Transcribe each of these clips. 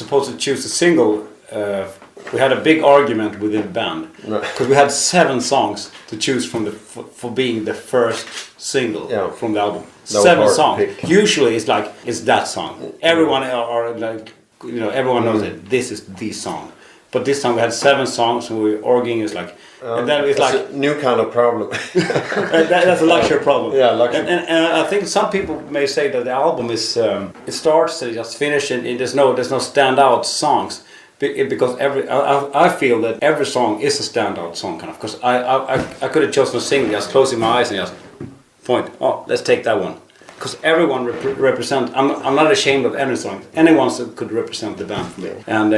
supposed to choose a single, we had a big argument within the band because we had 7 songs to choose from for being the first single from the album. 7 songs. Usually it's that song. Everyone are like, everyone knows that this is the song. But this time we had 7 songs and we were arguing. It's like, and then it's like a new kind of problem. that's a luxury problem. Yeah, luxury. And I think some people may say that the album is it starts and just finishes and there's no standout songs. Because I feel that every song is a standout song, kind of. Because I could have chosen a single, just closing my eyes and just point. Oh, let's take that one. Because everyone represent. I'm not ashamed of any song. Anyone could represent the band for me. And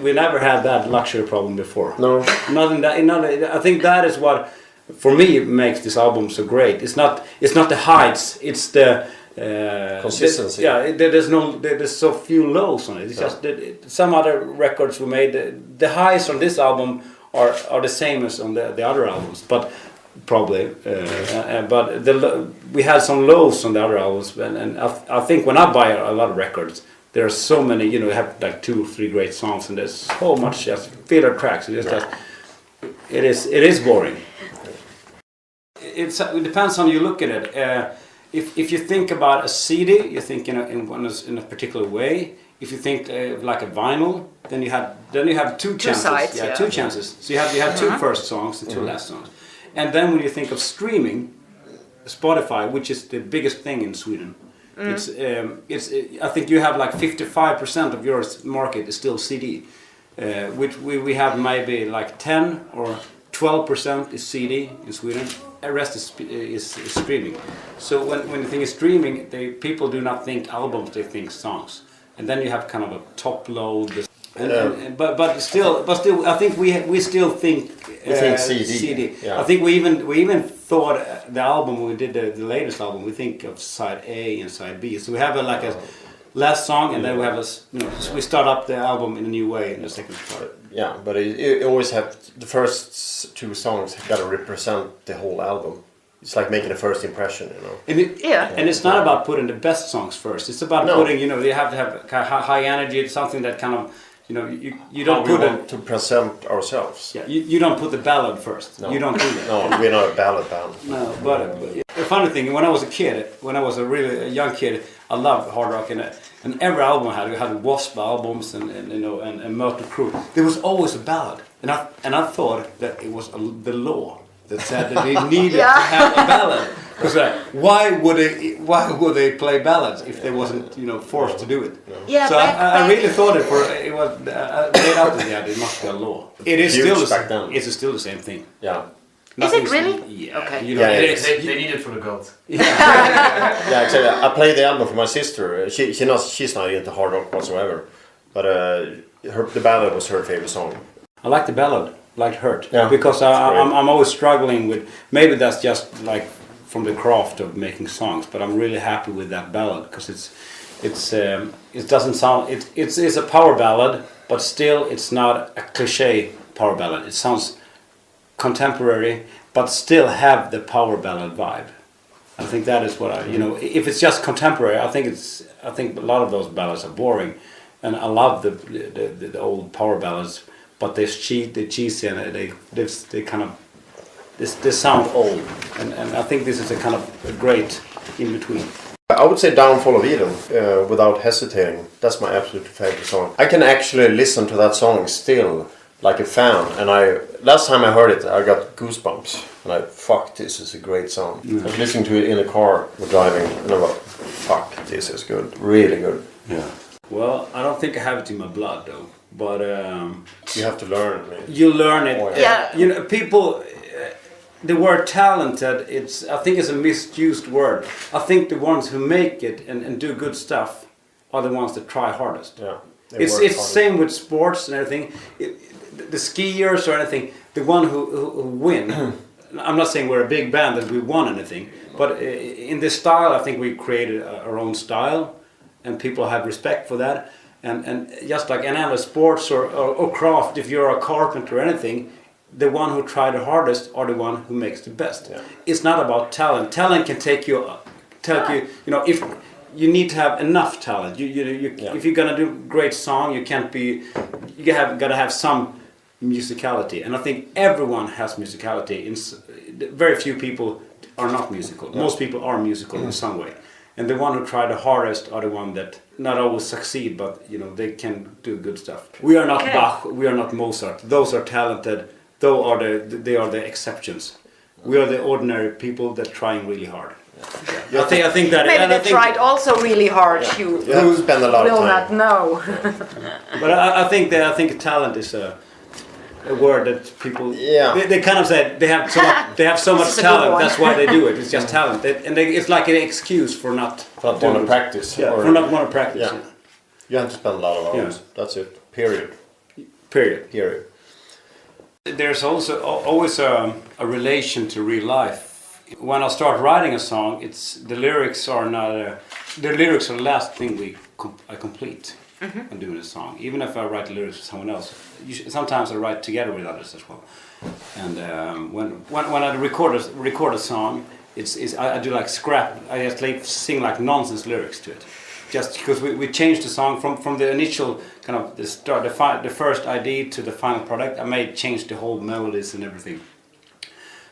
we never had that luxury problem before. No. Nothing that. I think that is what, for me, makes this album so great. It's not the heights. It's the consistency. There's so few lows on it. It's just some other records we made. The highs on this album are the same as on the other albums, but probably. But we had some lows on the other albums, and I think when I buy a lot of records, there are so many. You have like 2 or 3 great songs, and there's so much just filler tracks. It is boring. It depends on you look at it. If you think about a CD, you think in a particular way. If you think like a vinyl, then you have 2 chances. Sides, 2 chances. So you have 2 first songs and 2 last songs. And then when you think of streaming, Spotify, which is the biggest thing in Sweden, it's I think you have like 55% of your market is still CD, which we have maybe like 10 or 12% is CD in Sweden. The rest is streaming. So when you think of streaming, people do not think albums; they think songs. And then you have kind of a top load. But still, I think we still think CD. Yeah. I think we even thought the album when we did the latest album. We think of side A and side B. So we have a last song, and then we have so we start up the album in a new way in the second part. Yeah, but it always have the first 2 songs got to represent the whole album. It's like making a first impression, And it's not about putting the best songs first. It's about putting, you have to have high energy. It's something that kind of, you don't put it to present ourselves. Yeah, you don't put the ballad first. No. You don't do that. No, we're not a ballad band. No, but the funny thing, when I was a kid, when I was a really young kid, I loved hard rock, and every album we had Wasp albums and Mötley Crüe. There was always a ballad, and I thought that it was the law that said that they needed to have a ballad. Because why would they play ballads if they wasn't forced to do it? No. Yeah, so I really thought it was made out of the idea. It must be a law. It is still the same thing. Yeah. Is it really? Yeah. Okay. It is. They need it for the goat. Yeah, exactly. I played the album for my sister. She's not into hard rock whatsoever, but the ballad was her favorite song. I like the ballad, like Hurt, because I'm always struggling with. Maybe that's just like from the craft of making songs, but I'm really happy with that ballad because it doesn't sound it's a power ballad, but still it's not a cliche power ballad. It sounds contemporary, but still have the power ballad vibe. I think that is what if it's just contemporary, I think a lot of those ballads are boring, and I love the old power ballads, but they're cheesy and they kind of they sound old, and I think this is a kind of a great in between. I would say Downfall of Eden, without hesitating. That's my absolute favorite song. I can actually listen to that song still like a fan, and last time I heard it I got goosebumps, and this is a great song. I was listening to it in the car we're driving, and I thought, fuck, this is good, really good. Yeah. Well, I don't think I have it in my blood though, but you have to learn. You learn it. Oh, yeah. People. The word talented, I think it's a misused word. I think the ones who make it and do good stuff are the ones that try hardest. Yeah. It's the same with sports and everything. The skiers or anything, the one who win. I'm not saying we're a big band that we won anything, but in this style, I think we created our own style, and people have respect for that. And just like any other sports or craft, if you're a carpenter or anything, the one who tried the hardest are the one who makes the best. Yeah. It's not about talent. Talent can take you, if you need to have enough talent. If you're gonna do a great song, you can't be. Gotta have some musicality, and I think everyone has musicality. Very few people are not musical. Yeah. Most people are musical in some way, and the one who try the hardest are the one that not always succeed, but they can do good stuff. We are not Bach. We are not Mozart. Those are talented. They are the exceptions. We are the ordinary people that trying really hard. Yeah. I think that maybe they tried also really hard. Yeah. You spend a lot of time. Will not know. But I think talent is a word that people they kind of say they have so much talent. That's why they do it. It's just talent, it's like an excuse for not want to practice. Yeah, for not want to practice. Yeah. You have to spend a lot of hours. Yeah. That's it. Period. There's also always a relation to real life. When I start writing a song, the lyrics are the last thing I complete when doing a song. Even if I write the lyrics for someone else, sometimes I write together with others as well. And when I record a song, I do like scrap. I just sing like nonsense lyrics to it. Just because we changed the song from the initial kind of the first idea to the final product, I may change the whole melodies and everything.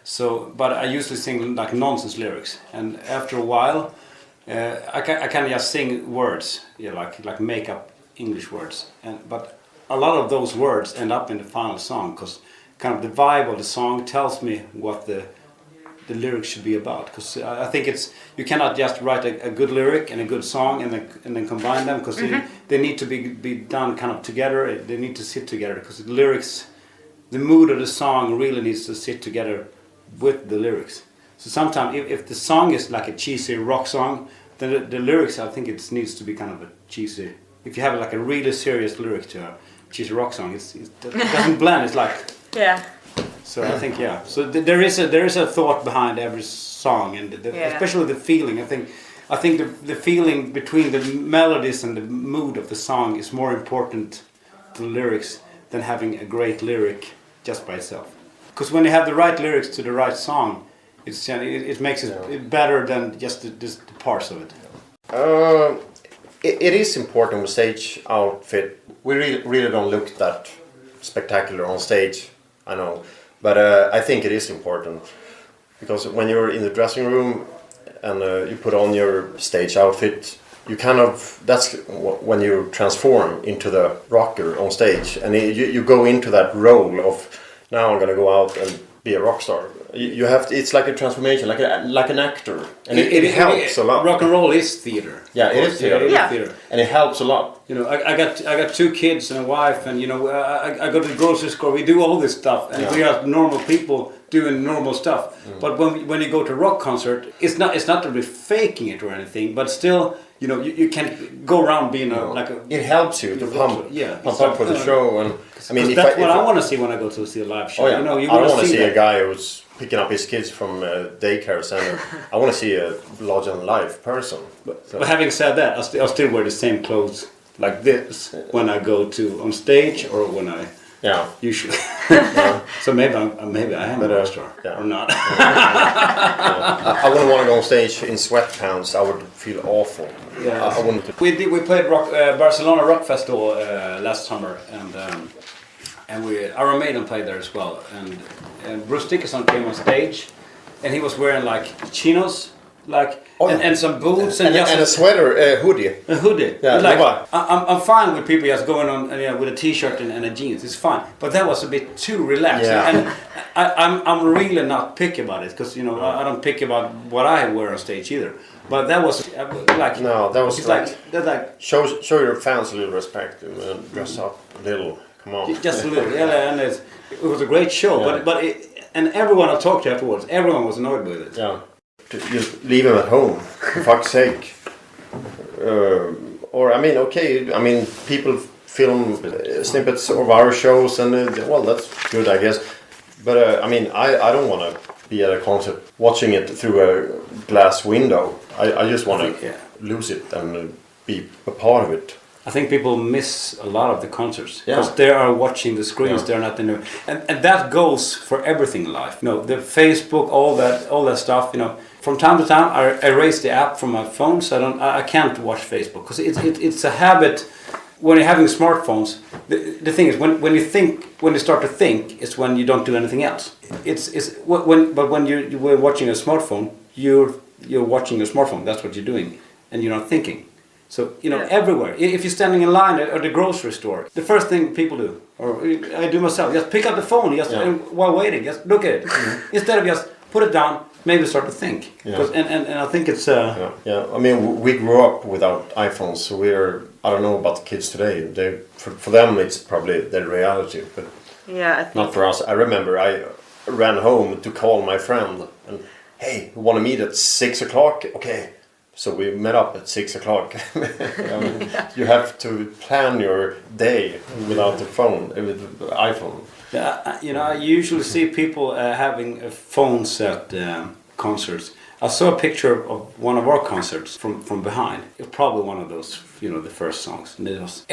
So, but I usually sing like nonsense lyrics, and after a while, I can just sing words, like make up English words, but a lot of those words end up in the final song because kind of the vibe of the song tells me what the lyrics should be about. Because I think you cannot just write a good lyric and a good song and then combine them, because they need to be done kind of together. They need to sit together, because the lyrics, the mood of the song really needs to sit together with the lyrics. So sometimes if the song is like a cheesy rock song, then the lyrics, I think it needs to be kind of a cheesy. If you have like a really serious lyric to a cheesy rock song, it doesn't blend. It's like So I think So there is a thought behind every song, and especially the feeling. I think the feeling between the melodies and the mood of the song is more important to the lyrics than having a great lyric just by itself. Because when you have the right lyrics to the right song, it makes it better than just the parts of it. It is important with stage outfit. We really don't look that spectacular on stage, I know. But I think it is important, because when you're in the dressing room and you put on your stage outfit, that's when you transform into the rocker on stage, and you go into that role of, now I'm going to go out and be a rock star. You have to, it's like a transformation, like an actor, and it helps a lot. Rock and roll is theater. Yeah, it is theater. Theater, and it helps a lot. I got 2 kids and a wife, and I go to the grocery store. We do all this stuff, and we are normal people doing normal stuff. But when you go to a rock concert, it's not to be faking it or anything, but still, you can go around being It helps you to pump up for the show, and I mean that's what I want to see when I go to see a live show. I don't want to see a guy who's picking up his kids from a daycare center. I want to see a larger than life person. But having said that, I still wear the same clothes like this when I go on stage, or when I usually. So maybe I am a rock star or not. I wouldn't want to go on stage in sweatpants. I would feel awful. I wouldn't. We played Barcelona Rock Festival last summer, and Iron Maiden played there as well. And Bruce Dickinson came on stage, and he was wearing like chinos. And some boots and a sweater, a hoodie. A hoodie. Yeah, I'm fine with people just going on with a t-shirt and a jeans. It's fine, but that was a bit too relaxed. Yeah. And I'm really not picky about it, because I don't pick about what I wear on stage either. But that was like that was like show your fans a little respect and dress up a little. Come on, just a little. And it was a great show. But and everyone I talked to afterwards, everyone was annoyed with it. Yeah. To just leave him at home, for fuck's sake. People film snippets of our shows, and that's good, I guess. But I don't want to be at a concert watching it through a glass window. I just want to lose it and be a part of it. I think people miss a lot of the concerts because they are watching the screens. They're not in there, and that goes for everything in life. The Facebook, all that stuff. from time to time I erase the app from my phone, so I can't watch Facebook because it's a habit. When you're having smartphones, the thing is when you start to think, it's when you don't do anything else. But when you're watching a smartphone, you're watching your smartphone. That's what you're doing, and you're not thinking. So everywhere. If you're standing in line at the grocery store, the first thing people do, or I do myself, just pick up the phone, while waiting, just look at it, instead of just put it down. Maybe start to think, and I think it's. I mean, we grew up without iPhones, so I don't know about the kids today. For them, it's probably their reality, but not for us. I remember I ran home to call my friend, and hey, we want to meet at 6 o'clock. Okay, so we met up at 6 o'clock. You have to plan your day without the phone, with the iPhone. I usually see people having phones at concerts. I saw a picture of one of our concerts from behind. It was probably one of those, the first songs. And it was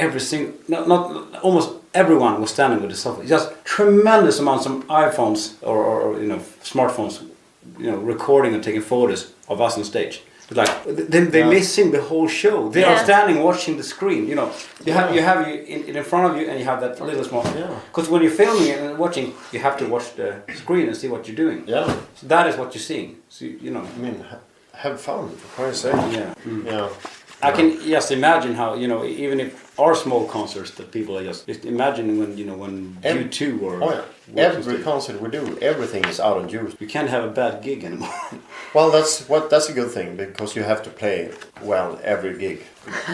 almost everyone was standing with the cell phone. Just tremendous amounts of iPhones or smartphones, recording and taking photos of us on stage. Like they're missing the whole show. They are standing watching the screen. You have in front of you, and you have that little small. Because when you're filming it and watching, you have to watch the screen and see what you're doing. Yeah. So that is what you're seeing. So I mean, have fun, for Christ's sake. Yeah. I can just imagine how even if our small concerts that people are just imagine when U2 or every concert we do, everything is out on YouTube. You can't have a bad gig anymore. Well, that's a good thing, because you have to play well every gig,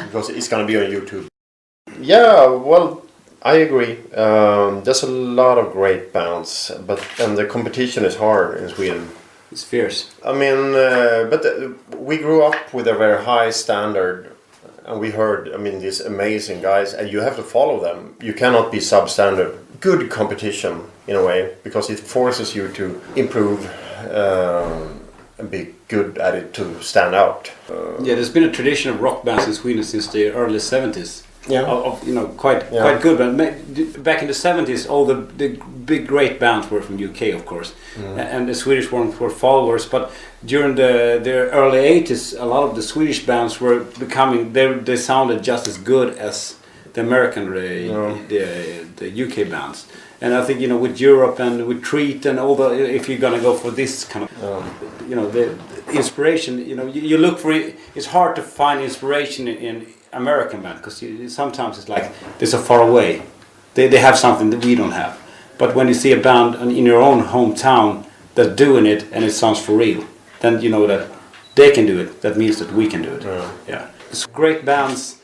because it's gonna be on YouTube. Yeah, well, I agree. There's a lot of great bands, and the competition is hard in Sweden. It's fierce. I mean, we grew up with a very high standard, and we heard, these amazing guys, and you have to follow them. You cannot be substandard. Good competition, in a way, because it forces you to improve and be good at it to stand out. There's been a tradition of rock bands in Sweden since the early 70s. Quite good. But back in the 70s, all the big great bands were from UK, of course, and the Swedish ones were followers. But during the early 80s, a lot of the Swedish bands were becoming. They sounded just as good as the American, the UK bands. And I think with Europe and with Treat and all if you're gonna go for this kind of, the inspiration, you look for it. It's hard to find inspiration in American band, because sometimes it's like they're so far away. They have something that we don't have. But when you see a band in your own hometown that's doing it and it sounds for real, then you know that they can do it. That means that we can do it. It's great bands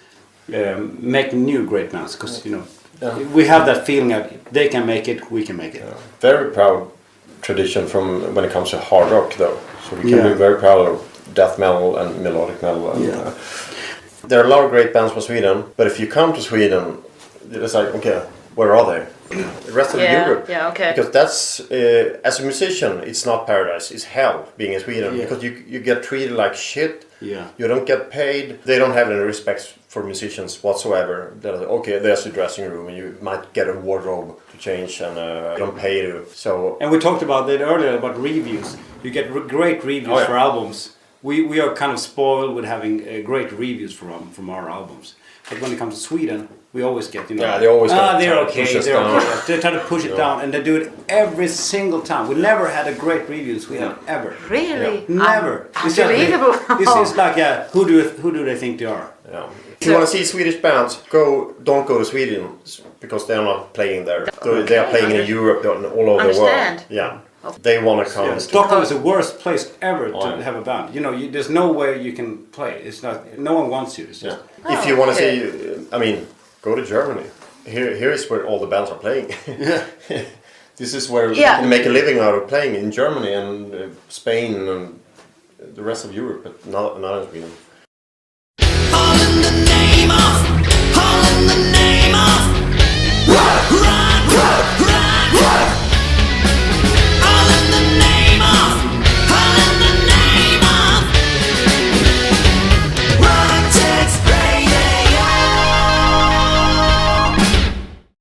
make new great bands, because we have that feeling that they can make it, we can make it. Very proud tradition from when it comes to hard rock, though. So we can be very proud of death metal and melodic metal. And, there are a lot of great bands from Sweden, but if you come to Sweden, it's like, okay, where are they? The rest of Europe. Yeah, okay. Because that's, as a musician, it's not paradise, it's hell being in Sweden. Because you get treated like shit, you don't get paid, they don't have any respect for musicians whatsoever. They're like, okay, there's a dressing room, and you might get a wardrobe to change, and they don't pay you. So. And we talked about that earlier, about reviews. You get great reviews for albums. We are kind of spoiled with having great reviews from our albums. But when it comes to Sweden, we always get, they always they're okay. They try to push it down, and they do it every single time. We never had a great reviews we had ever. Really? Never. It's unbelievable. It's like, who do they think they are? Yeah. If you want to see Swedish bands, don't go to Sweden, because they're not playing there. They are playing in Europe, all over the world. Yeah. They want to come. Stockholm is the worst place ever to have a band. There's no way you can play. It's not. No one wants you. It's just. If you want to see, go to Germany. Here is where all the bands are playing. This is where you can make a living out of playing, in Germany and Spain and the rest of Europe, but not in Sweden. All in the name of, all in the name